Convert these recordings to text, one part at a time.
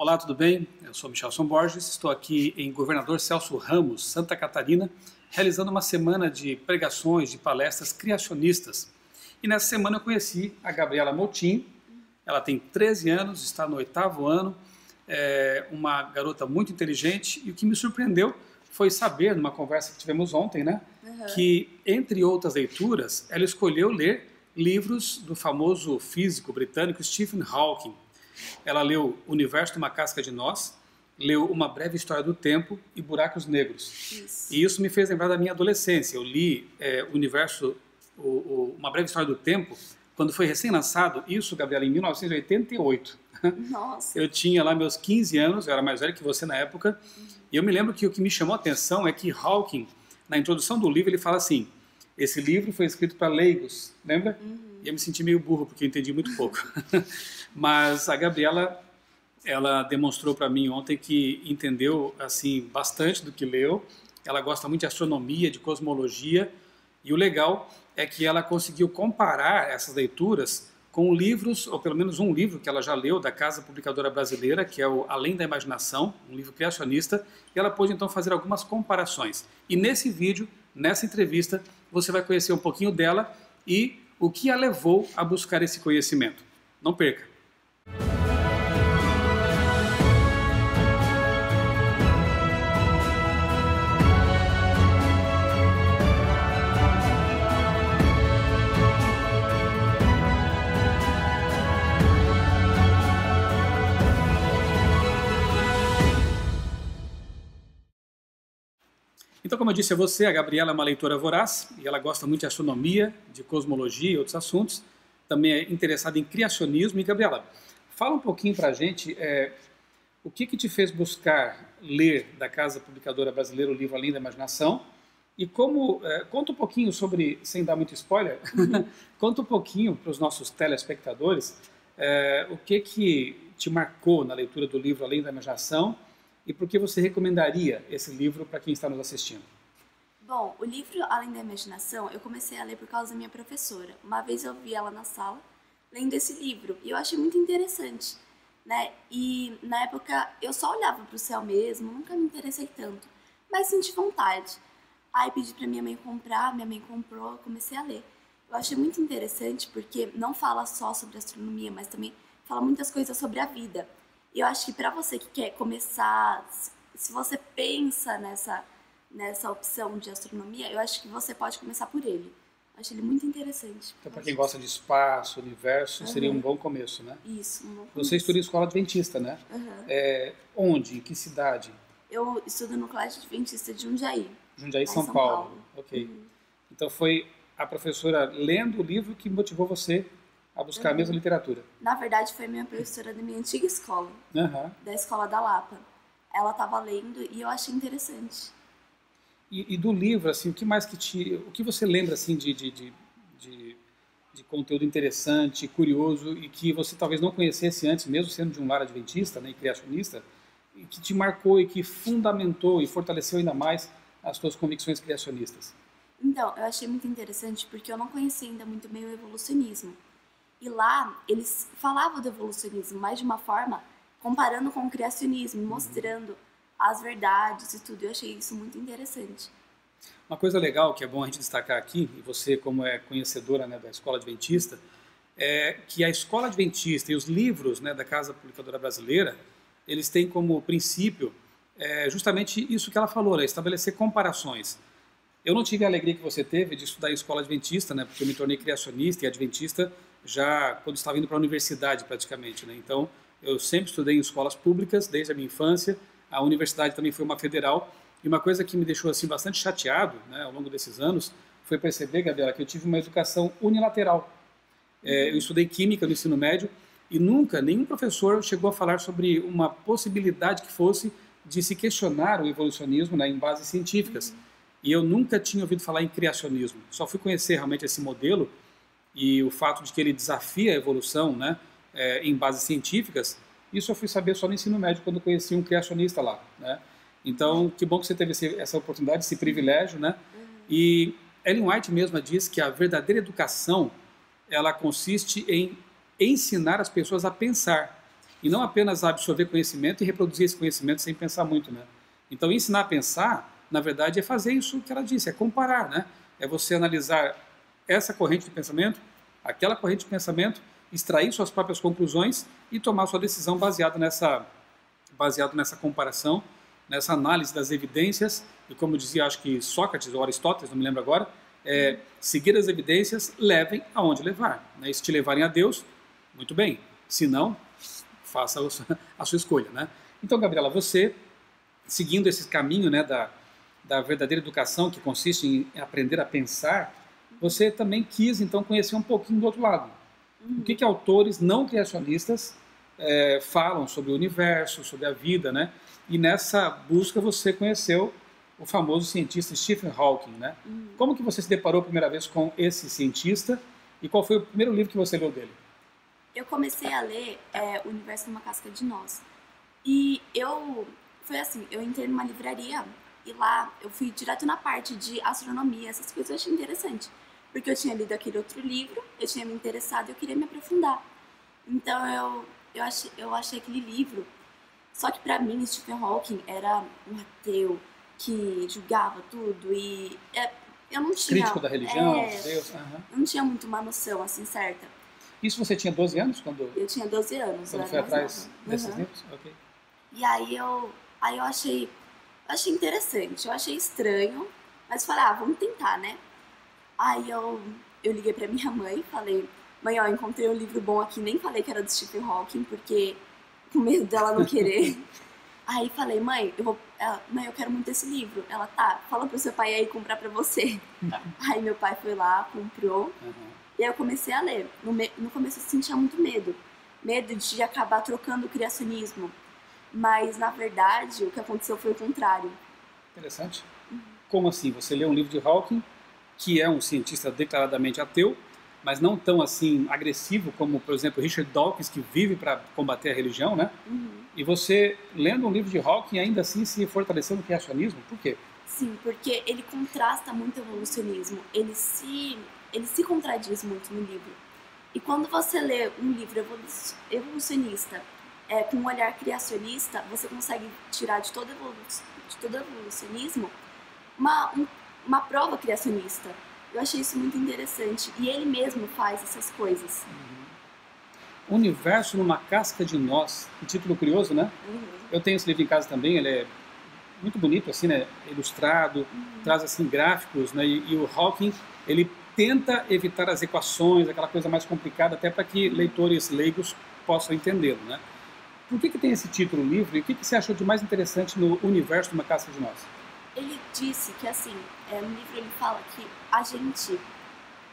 Olá, tudo bem? Eu sou Michelson Borges, estou aqui em Governador Celso Ramos, Santa Catarina, realizando uma semana de pregações, de palestras criacionistas. E nessa semana eu conheci a Gabriela Motim. Ela tem 13 anos, está no 8º ano, é uma garota muito inteligente, e o que me surpreendeu foi saber, numa conversa que tivemos ontem, né, que, entre outras leituras, ela escolheu ler livros do famoso físico britânico Stephen Hawking. Ela leu O Universo de uma Casca de Nós, leu Uma Breve História do Tempo e Buracos Negros. Isso. E isso me fez lembrar da minha adolescência. Eu li Uma Breve História do Tempo quando foi recém-lançado, isso, Gabriela, em 1988. Nossa. Eu tinha lá meus 15 anos, eu era mais velho que você na época, e eu me lembro que o que me chamou a atenção é que Hawking, na introdução do livro, ele fala assim: esse livro foi escrito para leigos, lembra? E eu me senti meio burro, porque eu entendi muito pouco. Mas a Gabriela, ela demonstrou para mim ontem que entendeu assim bastante do que leu. Ela gosta muito de astronomia, de cosmologia, e o legal é que ela conseguiu comparar essas leituras com livros, ou pelo menos um livro que ela já leu, da Casa Publicadora Brasileira, que é o Além da Imaginação, um livro criacionista, e ela pôde então fazer algumas comparações. E nesse vídeo, nessa entrevista, você vai conhecer um pouquinho dela e o que a levou a buscar esse conhecimento. Não perca! Então, como eu disse a você, a Gabriela é uma leitora voraz e ela gosta muito de astronomia, de cosmologia e outros assuntos. Também é interessada em criacionismo. E, Gabriela, fala um pouquinho para a gente o que te fez buscar ler da Casa Publicadora Brasileira o livro Além da Imaginação e como, conta um pouquinho sobre, sem dar muito spoiler, conta um pouquinho para os nossos telespectadores o que te marcou na leitura do livro Além da Imaginação e por que você recomendaria esse livro para quem está nos assistindo? Bom, o livro Além da Imaginação eu comecei a ler por causa da minha professora. Uma vez eu vi ela na sala lendo esse livro e eu achei muito interessante, né? E na época eu só olhava para o céu mesmo, nunca me interessei tanto, mas senti vontade. Aí pedi para minha mãe comprar, minha mãe comprou, eu comecei a ler. Eu achei muito interessante porque não fala só sobre astronomia, mas também fala muitas coisas sobre a vida. E eu acho que para você que quer começar, se você pensa nessa opção de astronomia, eu acho que você pode começar por ele. Eu acho ele muito interessante. Então, para quem gosta de espaço, universo, seria um bom começo, né? Isso, um bom começo. Você estuda em escola adventista, né? Onde? Em que cidade? Eu estudo no Colégio Adventista de Jundiaí. Jundiaí, São Paulo. Ok. Então foi a professora lendo o livro que motivou você a buscar a mesma literatura. Na verdade, foi minha professora da minha antiga escola, da Escola da Lapa. Ela estava lendo e eu achei interessante. E do livro, assim, o que você lembra assim de conteúdo interessante, curioso e que você talvez não conhecesse antes, mesmo sendo de um lar adventista, né, e criacionista, e que te marcou e que fundamentou e fortaleceu ainda mais as suas convicções criacionistas? Então, eu achei muito interessante porque eu não conhecia ainda muito bem o evolucionismo. E lá eles falavam do evolucionismo, mas de uma forma comparando com o criacionismo, mostrando as verdades e tudo. Eu achei isso muito interessante. Uma coisa legal que é bom a gente destacar aqui, e você como é conhecedora, né, da Escola Adventista, é que a Escola Adventista e os livros, né, da Casa Publicadora Brasileira, eles têm como princípio justamente isso que ela falou, né, estabelecer comparações. Eu não tive a alegria que você teve de estudar em escola adventista, né, porque eu me tornei criacionista e adventista já quando estava indo para a universidade praticamente, né? Então eu sempre estudei em escolas públicas desde a minha infância. A universidade também foi uma federal e uma coisa que me deixou assim bastante chateado, né, ao longo desses anos foi perceber, Gabriela, que eu tive uma educação unilateral. Eu estudei química no ensino médio e nunca nenhum professor chegou a falar sobre uma possibilidade que fosse de se questionar o evolucionismo, né, em bases científicas. E eu nunca tinha ouvido falar em criacionismo. Só fui conhecer realmente esse modelo e o fato de que ele desafia a evolução, né, em bases científicas. Isso eu fui saber só no ensino médio, quando conheci um criacionista lá, né? Então, que bom que você teve essa oportunidade, esse privilégio, né? E Ellen White mesma diz que a verdadeira educação, ela consiste em ensinar as pessoas a pensar E não apenas absorver conhecimento e reproduzir esse conhecimento sem pensar muito, né? Então, ensinar a pensar, na verdade, é fazer isso que ela disse, é comparar, né? É você analisar essa corrente de pensamento, aquela corrente de pensamento, extrair suas próprias conclusões e tomar sua decisão baseado nessa comparação, nessa análise das evidências, e como dizia, acho que Sócrates ou Aristóteles, não me lembro agora, seguir as evidências levem aonde levar. Né? E se te levarem a Deus, muito bem. Se não, faça a sua escolha. Né? Então, Gabriela, você, seguindo esse caminho, né, da verdadeira educação, que consiste em aprender a pensar, você também quis, então, conhecer um pouquinho do outro lado. O que autores não criacionistas falam sobre o universo, sobre a vida, né? E nessa busca você conheceu o famoso cientista Stephen Hawking, né? Como que você se deparou a primeira vez com esse cientista e qual foi o primeiro livro que você leu dele? Eu comecei a ler O Universo numa Casca de Nós. E foi assim, eu entrei numa livraria e lá eu fui direto na parte de astronomia, essas coisas eu achei interessante. Porque eu tinha lido aquele outro livro, eu tinha me interessado e eu queria me aprofundar. Então eu achei aquele livro. Só que pra mim, Stephen Hawking era um ateu que julgava tudo e eu não tinha... Crítico da religião, de Deus. Eu não tinha muito uma noção assim certa. Isso você tinha 12 anos? Quando... Eu tinha 12 anos. Quando foi atrás desses livros? Okay. E aí eu achei interessante, eu achei estranho, mas falei, vamos tentar, né? Aí eu liguei pra minha mãe e falei, mãe, ó, encontrei um livro bom aqui, nem falei que era do Stephen Hawking, porque com medo dela não querer. Aí falei, mãe, eu quero muito esse livro. Ela, tá, fala pro seu pai aí comprar pra você. Aí meu pai foi lá, comprou, e aí eu comecei a ler. No começo eu sentia muito medo de acabar trocando o criacionismo, mas na verdade o que aconteceu foi o contrário. Interessante. Como assim? Você leu um livro de Hawking, que é um cientista declaradamente ateu, mas não tão assim agressivo como, por exemplo, Richard Dawkins, que vive para combater a religião, né? E você, lendo um livro de Hawking, ainda assim se fortaleceu no criacionismo? Por quê? Sim, porque ele contrasta muito o evolucionismo. Ele se contradiz muito no livro. E quando você lê um livro evolucionista com um olhar criacionista, você consegue tirar de todo evolucionismo uma prova criacionista. Eu achei isso muito interessante. E ele mesmo faz essas coisas. Universo numa Casca de Nós. Que título curioso, né? Eu tenho esse livro em casa também. Ele é muito bonito, assim, né? Ilustrado, traz assim gráficos, né? E o Hawking, ele tenta evitar as equações, aquela coisa mais complicada, até para que leitores leigos possam entendê-lo, né? Por que tem esse título, o livro? E o que você achou de mais interessante no Universo numa Casca de Nós? Ele disse que, assim, no livro ele fala que a gente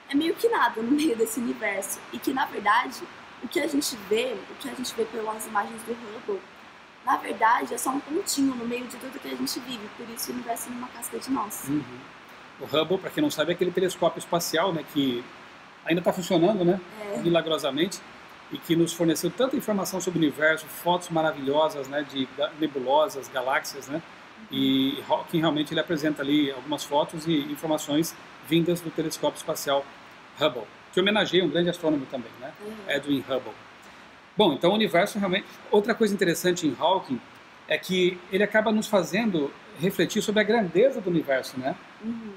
é meio que nada no meio desse universo. E que, na verdade, o que a gente vê pelas imagens do Hubble, na verdade, é só um pontinho no meio de tudo que a gente vive. Por isso, o universo é uma casca de nós. O Hubble, para quem não sabe, é aquele telescópio espacial, né, que ainda está funcionando, né, milagrosamente, e que nos forneceu tanta informação sobre o universo, fotos maravilhosas, né, de nebulosas, galáxias, né? E Hawking realmente ele apresenta ali algumas fotos e informações vindas do telescópio espacial Hubble, que homenageia um grande astrônomo também, né? Edwin Hubble. Bom, então o universo realmente... Outra coisa interessante em Hawking é que ele acaba nos fazendo refletir sobre a grandeza do universo, né?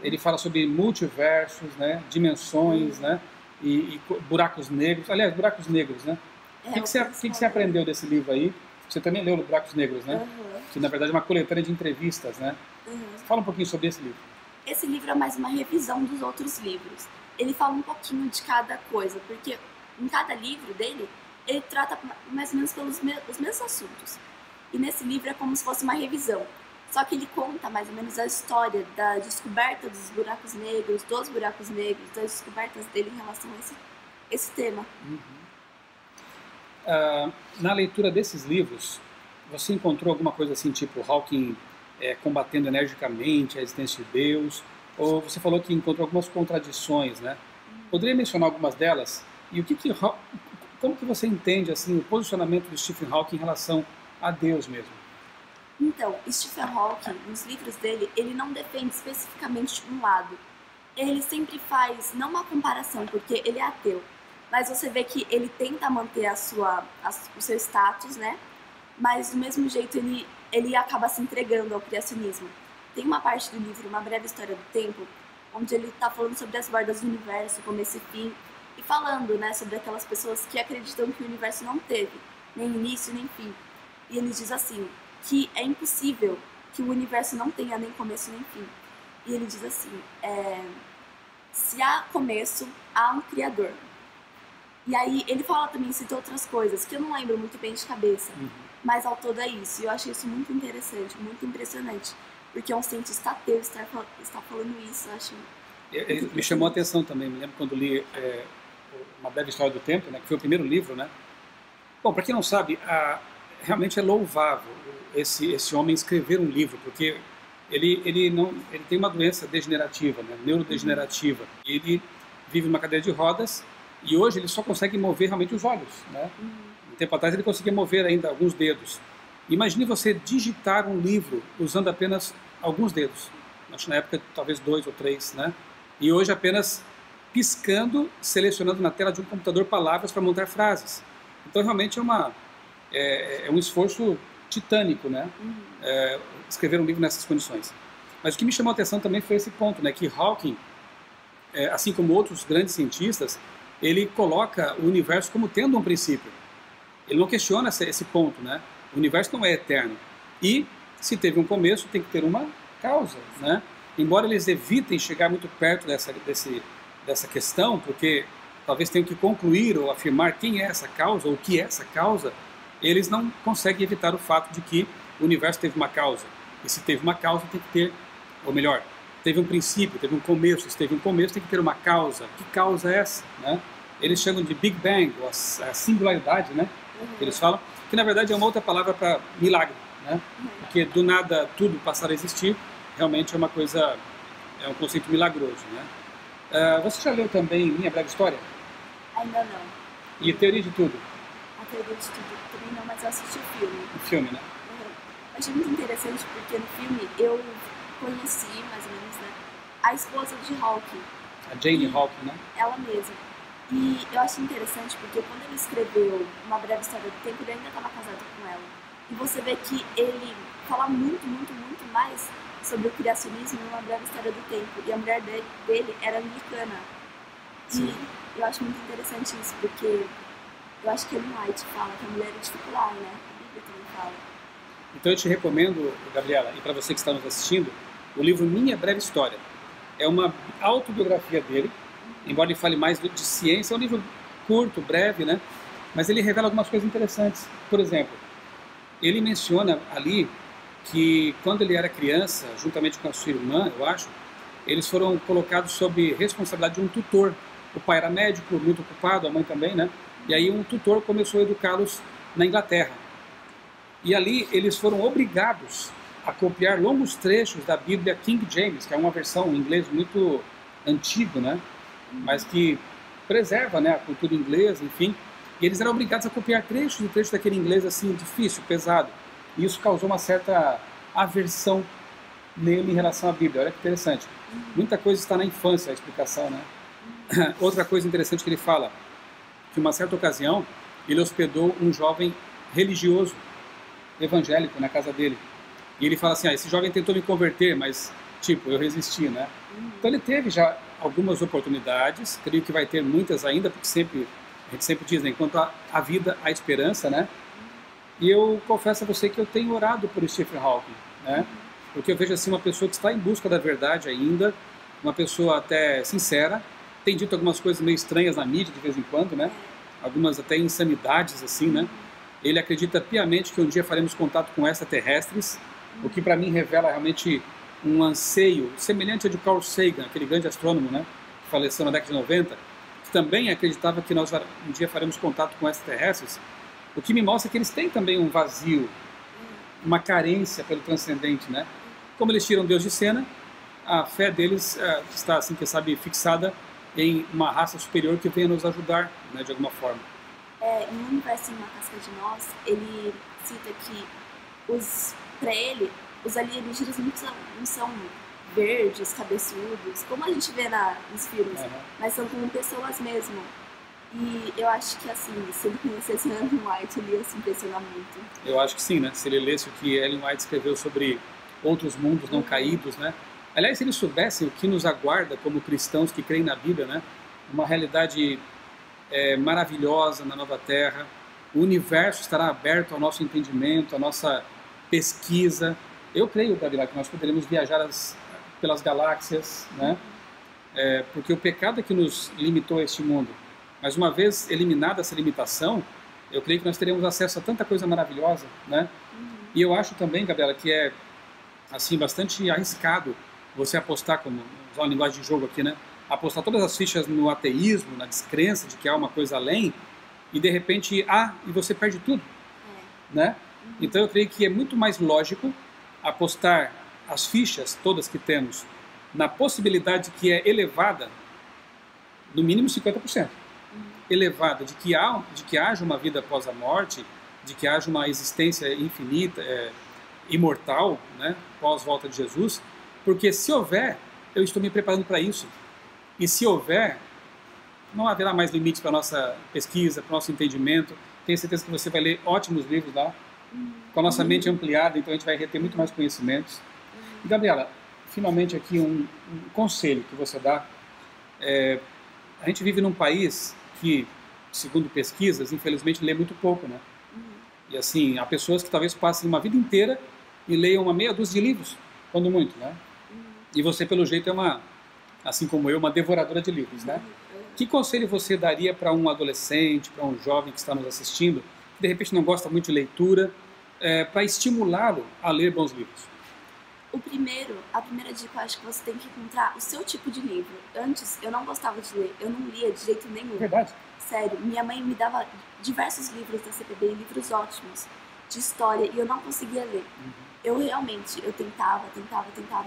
Ele fala sobre multiversos, né? Dimensões, né? E buracos negros. Aliás, buracos negros, né? O que você aprendeu desse livro aí? Você também leu Buracos Negros, né? Que na verdade é uma coletânea de entrevistas, né? Fala um pouquinho sobre esse livro. Esse livro é mais uma revisão dos outros livros. Ele fala um pouquinho de cada coisa, porque em cada livro dele, ele trata mais ou menos pelos os mesmos assuntos. E nesse livro é como se fosse uma revisão. Só que ele conta mais ou menos a história da descoberta dos buracos negros, das descobertas dele em relação a esse tema. Na leitura desses livros, você encontrou alguma coisa assim, tipo Hawking combatendo energicamente a existência de Deus? Ou você falou que encontrou algumas contradições, né? Poderia mencionar algumas delas? E como que você entende assim, o posicionamento de Stephen Hawking em relação a Deus mesmo? Então, Stephen Hawking, nos livros dele, ele não defende especificamente um lado. Ele sempre faz, não uma comparação, porque ele é ateu, Mas você vê que ele tenta manter o seu status, né? Mas do mesmo jeito ele acaba se entregando ao criacionismo. Tem uma parte do livro, Uma Breve História do Tempo, onde ele está falando sobre as bordas do universo, começo e fim, e falando, né, sobre aquelas pessoas que acreditam que o universo não teve nem início nem fim. E ele diz assim, que é impossível que o universo não tenha nem começo nem fim. E ele diz assim, se há começo, há um criador. E aí ele fala também, cita outras coisas, que eu não lembro muito bem de cabeça, mas ao todo é isso. E eu achei isso muito interessante, muito impressionante, porque um cientista ateu está falando isso, eu acho. Me chamou a atenção também, me lembro quando li Uma Breve História do Tempo, né, que foi o primeiro livro, né? Bom, para quem não sabe, realmente é louvável esse homem escrever um livro, porque ele tem uma doença degenerativa, né, neurodegenerativa. Ele vive numa cadeira de rodas e hoje ele só consegue mover realmente os olhos, né? Um tempo atrás ele conseguia mover ainda alguns dedos. Imagine você digitar um livro usando apenas alguns dedos. Acho que na época talvez 2 ou 3, né? E hoje apenas piscando, selecionando na tela de um computador palavras para montar frases. Então realmente é um esforço titânico, né? Escrever um livro nessas condições. Mas o que me chamou a atenção também foi esse ponto, né? Que Hawking, assim como outros grandes cientistas, ele coloca o universo como tendo um princípio. Ele não questiona esse ponto, né? O universo não é eterno. E se teve um começo, tem que ter uma causa, né? Embora eles evitem chegar muito perto dessa questão, porque talvez tenham que concluir ou afirmar quem é essa causa ou o que é essa causa, eles não conseguem evitar o fato de que o universo teve uma causa. E se teve uma causa, tem que ter, ou melhor, teve um princípio, teve um começo. Se teve um começo, tem que ter uma causa. Que causa é essa, né? Eles chamam de Big Bang, ou a singularidade, né? Que eles falam, que na verdade é uma outra palavra para milagre, né? Porque do nada tudo passar a existir, realmente é uma coisa, é um conceito milagroso, né? Você já leu também Minha Breve História? Ainda não. E Teoria de Tudo? A Teoria de Tudo também não, mas eu assisti o filme. O filme, né? Eu achei muito interessante porque no filme eu conheci, mais ou menos, né, a esposa de Hawking. A Jane Hawking, né? Ela mesma. E eu achei interessante porque quando ele escreveu Uma Breve História do Tempo, ele ainda estava casado com ela. E você vê que ele fala muito, muito, muito mais sobre o criacionismo em Uma Breve História do Tempo. E a mulher dele era anglicana. Sim. E eu acho muito interessante isso, porque eu acho que Ellen White fala que a mulher é titular, né? A Bíblia também fala. Então eu te recomendo, Gabriela, e para você que está nos assistindo, o livro Minha Breve História. É uma autobiografia dele, embora ele fale mais de ciência, é um livro curto, breve, né? Mas ele revela algumas coisas interessantes. Por exemplo, ele menciona ali que quando ele era criança, juntamente com a sua irmã, eu acho, eles foram colocados sob responsabilidade de um tutor. O pai era médico, muito ocupado, a mãe também, né? E aí um tutor começou a educá-los na Inglaterra. E ali eles foram obrigados a copiar longos trechos da Bíblia King James, que é uma versão em inglês muito antigo, né? Mas que preserva, né, a cultura inglesa, enfim. E eles eram obrigados a copiar trechos e trechos daquele inglês assim difícil, pesado. E isso causou uma certa aversão nele em relação à Bíblia. Olha que interessante. Muita coisa está na infância, a explicação, né? Outra coisa interessante que ele fala, que em uma certa ocasião ele hospedou um jovem religioso, evangélico, na casa dele. E ele fala assim, esse jovem tentou me converter, mas, tipo, eu resisti, né? Então ele teve já algumas oportunidades, creio que vai ter muitas ainda, porque a gente sempre diz, né, enquanto há vida, há esperança, né? E eu confesso a você que eu tenho orado por Stephen Hawking, né? Porque eu vejo assim uma pessoa que está em busca da verdade ainda, uma pessoa até sincera, tem dito algumas coisas meio estranhas na mídia de vez em quando, né? Algumas até insanidades assim, né? Ele acredita piamente que um dia faremos contato com extraterrestres, o que para mim revela realmente um anseio semelhante ao de Carl Sagan, aquele grande astrônomo, né? Que faleceu na década de 90, que também acreditava que nós um dia faremos contato com extraterrestres, o que me mostra que eles têm também um vazio, uma carência pelo transcendente, né? Como eles tiram Deus de cena, a fé deles está, assim, que sabe, fixada em uma raça superior que venha nos ajudar, né, de alguma forma. Em Um Universo em uma Casca de Nós, ele cita que, para ele, os alienígenas não são verdes, cabeçudos, como a gente vê nos filmes, mas são como pessoas mesmo. E eu acho que, assim, se ele conhecesse Ellen White, ele ia se impressionar muito. Eu acho que sim, né? Se ele lesse o que Ellen White escreveu sobre outros mundos não caídos, né? Aliás, se ele soubesse o que nos aguarda como cristãos que creem na Bíblia, né? Uma realidade maravilhosa na Nova Terra, o universo estará aberto ao nosso entendimento, à nossa pesquisa. Eu creio, Gabriela, que nós poderemos viajar pelas galáxias, né? Porque o pecado é que nos limitou a este mundo. Mas uma vez eliminada essa limitação, eu creio que nós teremos acesso a tanta coisa maravilhosa, né? E eu acho também, Gabriela, que é assim bastante arriscado você apostar, como usar uma linguagem de jogo aqui, né? Apostar todas as fichas no ateísmo, na descrença de que há uma coisa além, e de repente e você perde tudo, né? Então eu creio que é muito mais lógico apostar as fichas todas que temos na possibilidade que é elevada, no mínimo 50%, elevada de que haja uma vida após a morte, de que haja uma existência infinita, imortal, né, pós volta de Jesus, porque se houver, eu estou me preparando para isso. E se houver, não haverá mais limites para a nossa pesquisa, para o nosso entendimento. Tenho certeza que você vai ler ótimos livros lá, com a nossa mente ampliada, então a gente vai reter muito mais conhecimentos. E, Gabriela, finalmente aqui um conselho que você dá. A gente vive num país que, segundo pesquisas, infelizmente lê muito pouco, né? E assim, há pessoas que talvez passem uma vida inteira e leiam uma meia dúzia de livros, quando muito, né? E você, pelo jeito, assim como eu, uma devoradora de livros, né? Que conselho você daria para um adolescente, para um jovem que está nos assistindo, que de repente não gosta muito de leitura, para estimulá-lo a ler bons livros? A primeira dica, eu acho que você tem que encontrar o seu tipo de livro. Antes, eu não gostava de ler, eu não lia de jeito nenhum. Verdade. Sério, minha mãe me dava diversos livros da CPB, livros ótimos, de história, e eu não conseguia ler. Eu tentava,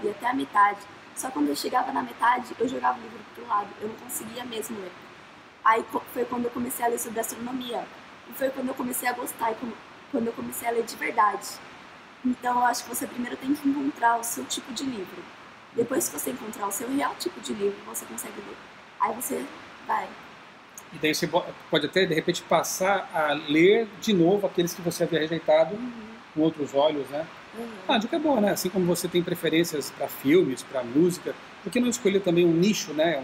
e até a metade. Só quando eu chegava na metade, eu jogava o livro pro lado, eu não conseguia mesmo ler. Aí foi quando eu comecei a ler sobre astronomia, e foi quando eu comecei a gostar, e quando eu comecei a ler de verdade. Então, eu acho que você primeiro tem que encontrar o seu tipo de livro. Depois que você encontrar o seu real tipo de livro, você consegue ler. Aí você vai. E daí você pode até, de repente, passar a ler de novo aqueles que você havia rejeitado com outros olhos, né? A dica é boa, né? Assim como você tem preferências para filmes, para música, por que não escolher também um nicho, né?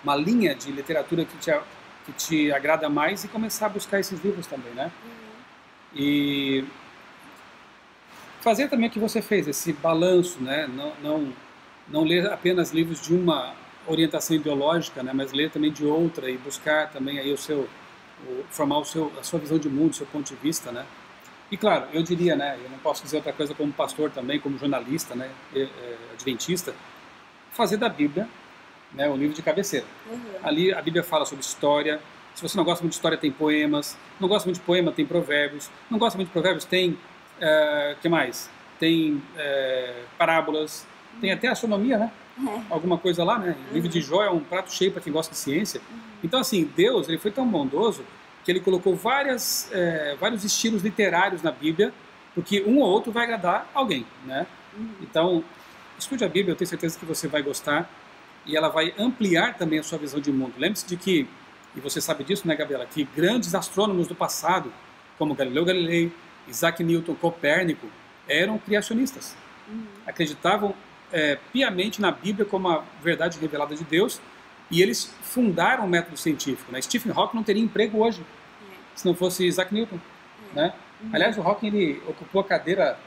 Uma linha de literatura que te agrada mais e começar a buscar esses livros também, né? E fazer também o que você fez, esse balanço, né? Não ler apenas livros de uma orientação ideológica, né? Mas ler também de outra e buscar também aí formar a sua visão de mundo, o seu ponto de vista, né? E claro, eu diria, né? Eu não posso dizer outra coisa como pastor também, como jornalista, né? Adventista, fazer da Bíblia, né? O livro de cabeceira. Ali a Bíblia fala sobre história. Se você não gosta muito de história, tem poemas. Não gosta muito de poema, tem provérbios. Não gosta muito de provérbios, tem que mais? Tem parábolas, tem até astronomia, né? Alguma coisa lá, né? O livro de Jó é um prato cheio para quem gosta de ciência. Então, assim, Deus, ele foi tão bondoso que ele colocou vários estilos literários na Bíblia, porque um ou outro vai agradar alguém, né? Então, estude a Bíblia, eu tenho certeza que você vai gostar, e ela vai ampliar também a sua visão de mundo. Lembre-se de que, e você sabe disso, né, Gabriela, que grandes astrônomos do passado, como Galileu Galilei, Isaac Newton, Copérnico, eram criacionistas. Acreditavam piamente na Bíblia como a verdade revelada de Deus, e eles fundaram o método científico, né? Stephen Hawking não teria emprego hoje se não fosse Isaac Newton, né? Aliás, o Hawking, ele ocupou a cadeira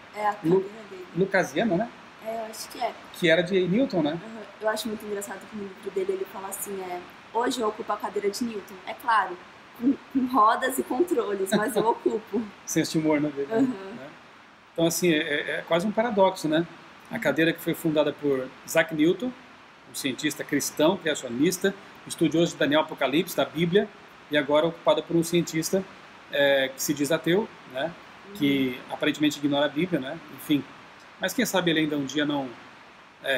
lucasiana, né? Eu acho que é. Que era de Newton, né? Eu acho muito engraçado que no livro dele ele fala assim, hoje eu ocupo a cadeira de Newton, é claro, com rodas e controles, mas eu ocupo. Senso de humor, né? Né? Então, assim, é quase um paradoxo, né? A cadeira que foi fundada por Isaac Newton, um cientista cristão, criacionista, estudioso de Daniel, Apocalipse, da Bíblia, e agora ocupada por um cientista que se diz ateu, né? Que aparentemente ignora a Bíblia, né? Enfim. Mas quem sabe ele ainda um dia não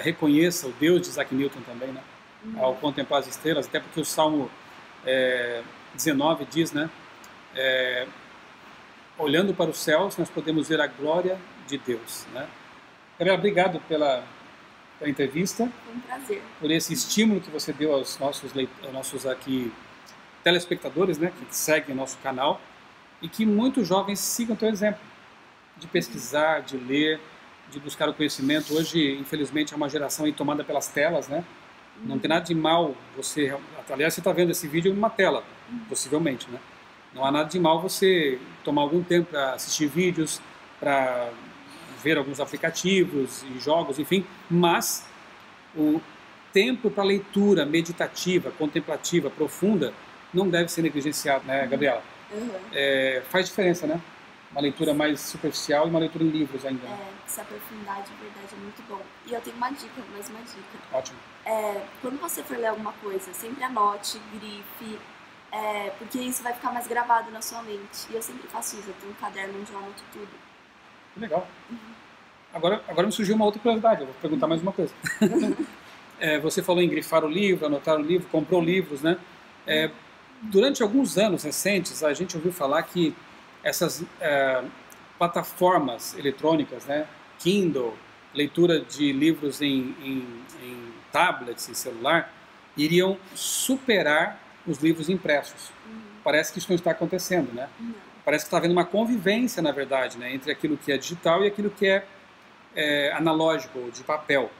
reconheça o Deus de Isaac Newton também, né? Ao contemplar as estrelas, até porque o Salmo 19 diz, né? Olhando para os céus, nós podemos ver a glória de Deus, né? Gabriela, obrigado pela entrevista. Foi um prazer. Por esse estímulo que você deu aos nossos aqui telespectadores, né, que seguem o nosso canal, e que muitos jovens sigam o teu exemplo, de pesquisar, de ler, de buscar o conhecimento. Hoje, infelizmente, é uma geração aí tomada pelas telas, né? Não tem nada de mal você... Aliás, você está vendo esse vídeo em uma tela, possivelmente, né? Não há nada de mal você tomar algum tempo para assistir vídeos, para ver alguns aplicativos e jogos, enfim, mas o tempo para leitura meditativa, contemplativa, profunda, não deve ser negligenciado, né, Gabriela? Faz diferença, né? Uma leitura mais superficial e uma leitura em livros ainda. Né? Se aprofundar de verdade é muito bom. E eu tenho uma dica, mais uma dica. Ótimo. Quando você for ler alguma coisa, sempre anote, grife, porque isso vai ficar mais gravado na sua mente. E eu sempre faço isso, eu tenho um caderno onde eu anoto tudo. Legal. Agora me surgiu uma outra curiosidade, eu vou perguntar mais uma coisa. Você falou em grifar o livro, anotar o livro, comprou livros, né? Durante alguns anos recentes, a gente ouviu falar que essas plataformas eletrônicas, né, Kindle, leitura de livros em tablets e celular, iriam superar os livros impressos. Parece que isso não está acontecendo, né? Parece que está havendo uma convivência, na verdade, né, entre aquilo que é digital e aquilo que é analógico, de papel.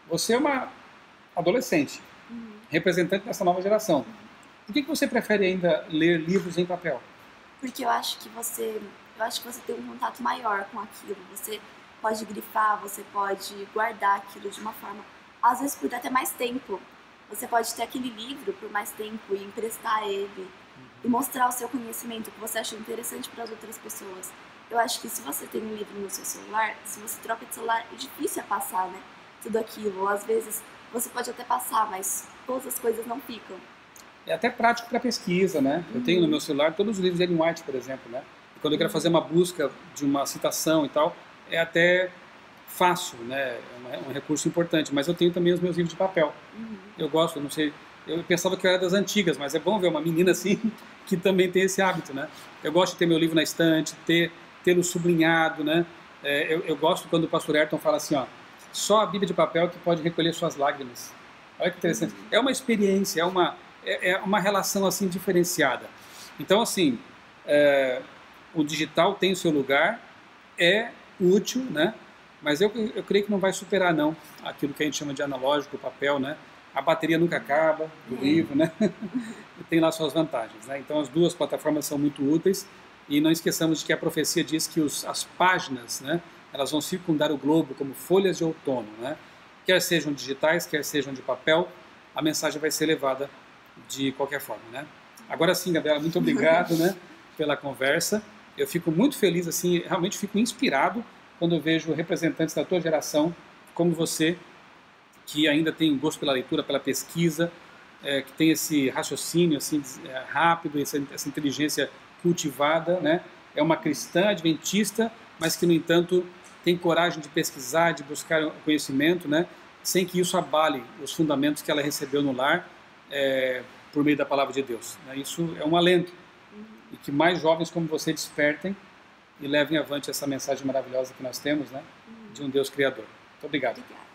Você é uma adolescente, representante dessa nova geração. Por que você prefere ainda ler livros em papel? Porque eu acho que você tem um contato maior com aquilo. Você pode grifar, você pode guardar aquilo de uma forma, às vezes por até mais tempo. Você pode ter aquele livro por mais tempo e emprestar ele e mostrar o seu conhecimento, que você achou interessante para as outras pessoas. Eu acho que se você tem um livro no seu celular, se você troca de celular, é difícil passar, né? Tudo aquilo. Ou às vezes você pode até passar, mas todas as coisas não ficam. É até prático para pesquisa, né? Eu tenho no meu celular todos os livros de Ellen White, por exemplo, né? E quando eu quero fazer uma busca de uma citação e tal, é até fácil, né? É um recurso importante, mas eu tenho também os meus livros de papel. Eu gosto, não sei, eu pensava que eu era das antigas, mas é bom ver uma menina assim que também tem esse hábito, né? Eu gosto de ter meu livro na estante, tê-lo sublinhado, né? Eu gosto quando o pastor Ayrton fala assim, ó, só a Bíblia de papel que pode recolher suas lágrimas. Olha que interessante. É uma experiência, é uma relação assim diferenciada. Então, assim, o digital tem o seu lugar, é útil, né? Mas eu creio que não vai superar, não, aquilo que a gente chama de analógico, papel, né? A bateria nunca acaba do livro, né? E tem lá suas vantagens, né? Então, as duas plataformas são muito úteis e não esqueçamos de que a profecia diz que as páginas, né? Elas vão circundar o globo como folhas de outono, né? Quer sejam digitais, quer sejam de papel, a mensagem vai ser levada de qualquer forma, né? Agora sim, Gabriela, muito obrigado, né, pela conversa. Eu fico muito feliz, assim, realmente fico inspirado quando eu vejo representantes da tua geração, como você, que ainda tem gosto pela leitura, pela pesquisa, que tem esse raciocínio assim rápido, essa inteligência cultivada, né? É uma cristã adventista, mas que, no entanto, tem coragem de pesquisar, de buscar o conhecimento, né? Sem que isso abale os fundamentos que ela recebeu no lar, por meio da palavra de Deus. Né? Isso é um alento. E que mais jovens como você despertem e levem avante essa mensagem maravilhosa que nós temos, né? De um Deus Criador. Muito obrigado. Obrigada.